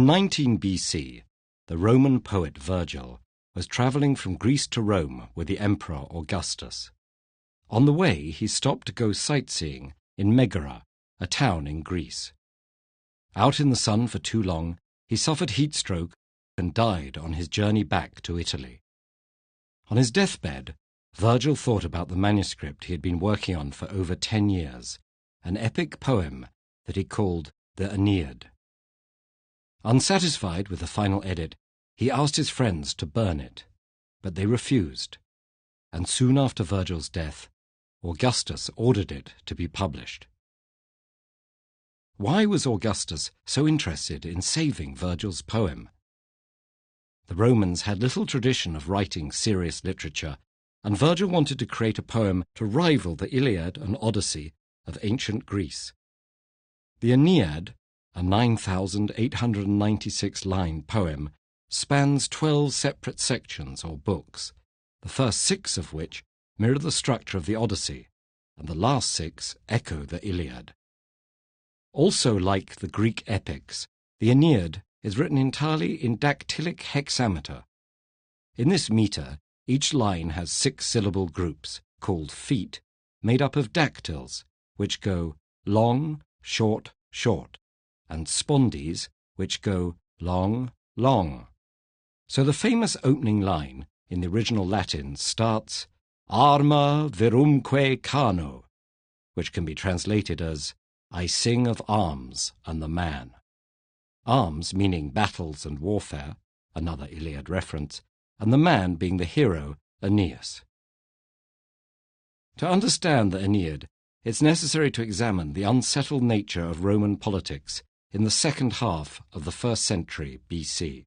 19 BC, the Roman poet Virgil was travelling from Greece to Rome with the Emperor Augustus. On the way, he stopped to go sightseeing in Megara, a town in Greece. Out in the sun for too long, he suffered heat stroke and died on his journey back to Italy. On his deathbed, Virgil thought about the manuscript he had been working on for over 10 years, an epic poem that he called the Aeneid. Unsatisfied with the final edit, he asked his friends to burn it, but they refused, and soon after Virgil's death, Augustus ordered it to be published. Why was Augustus so interested in saving Virgil's poem? The Romans had little tradition of writing serious literature, and Virgil wanted to create a poem to rival the Iliad and Odyssey of ancient Greece. The Aeneid, a 9,896-line poem, spans 12 separate sections or books, the first 6 of which mirror the structure of the Odyssey, and the last 6 echo the Iliad. Also like the Greek epics, the Aeneid is written entirely in dactylic hexameter. In this meter, each line has 6-syllable groups, called feet, made up of dactyls, which go long, short, short, and spondees, which go long, long. So the famous opening line in the original Latin starts Arma virumque cano, which can be translated as I sing of arms and the man. Arms meaning battles and warfare, another Iliad reference, and the man being the hero Aeneas. To understand the Aeneid, it's necessary to examine the unsettled nature of Roman politics in the second half of the 1st century BC.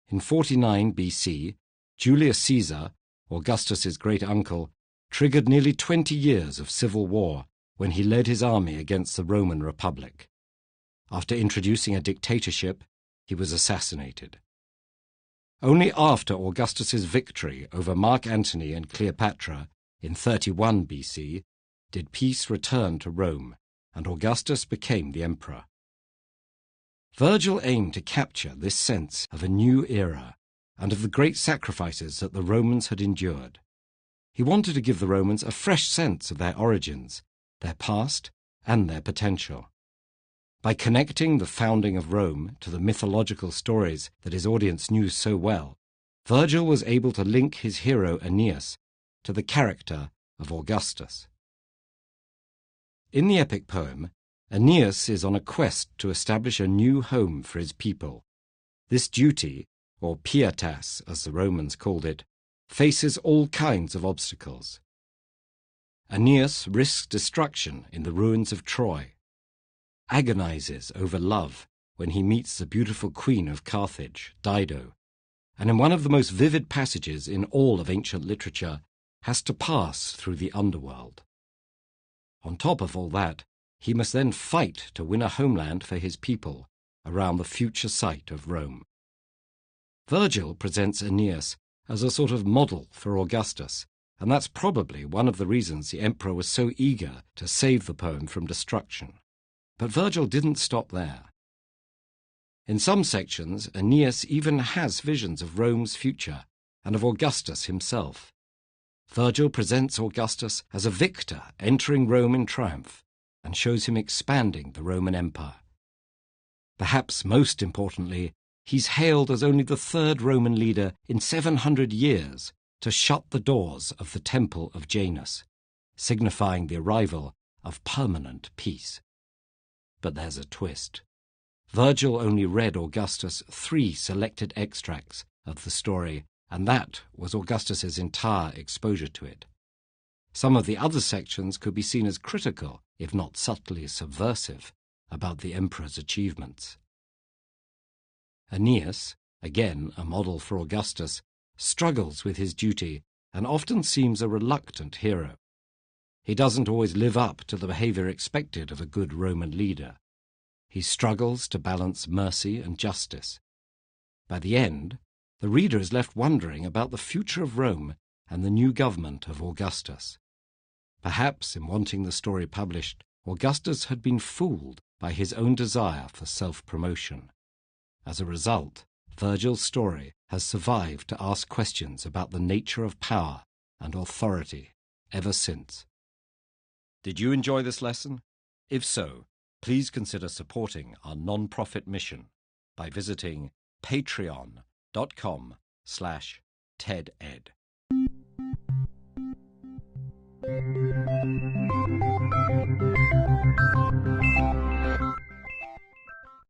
In 49 BC, Julius Caesar, Augustus's great-uncle, triggered nearly 20 years of civil war when he led his army against the Roman Republic. After introducing a dictatorship, he was assassinated. Only after Augustus's victory over Mark Antony and Cleopatra in 31 BC did peace return to Rome, and Augustus became the emperor. Virgil aimed to capture this sense of a new era and of the great sacrifices that the Romans had endured. He wanted to give the Romans a fresh sense of their origins, their past, and their potential. By connecting the founding of Rome to the mythological stories that his audience knew so well, Virgil was able to link his hero Aeneas to the character of Augustus. In the epic poem, Aeneas is on a quest to establish a new home for his people. This duty, or pietas as the Romans called it, faces all kinds of obstacles. Aeneas risks destruction in the ruins of Troy, agonizes over love when he meets the beautiful queen of Carthage, Dido, and in one of the most vivid passages in all of ancient literature, has to pass through the underworld. On top of all that, he must then fight to win a homeland for his people around the future site of Rome. Virgil presents Aeneas as a sort of model for Augustus, and that's probably one of the reasons the emperor was so eager to save the poem from destruction. But Virgil didn't stop there. In some sections, Aeneas even has visions of Rome's future and of Augustus himself. Virgil presents Augustus as a victor entering Rome in triumph and shows him expanding the Roman Empire. Perhaps most importantly, he's hailed as only the 3rd Roman leader in 700 years to shut the doors of the Temple of Janus, signifying the arrival of permanent peace. But there's a twist. Virgil only read Augustus 3 selected extracts of the story, and that was Augustus's entire exposure to it. Some of the other sections could be seen as critical, if not subtly subversive, about the emperor's achievements. Aeneas, again a model for Augustus, struggles with his duty and often seems a reluctant hero. He doesn't always live up to the behavior expected of a good Roman leader. He struggles to balance mercy and justice. By the end, the reader is left wondering about the future of Rome and the new government of Augustus. Perhaps, in wanting the story published, Augustus had been fooled by his own desire for self-promotion. As a result, Virgil's story has survived to ask questions about the nature of power and authority ever since. Did you enjoy this lesson? If so, please consider supporting our non-profit mission by visiting patreon.com/TEDEd.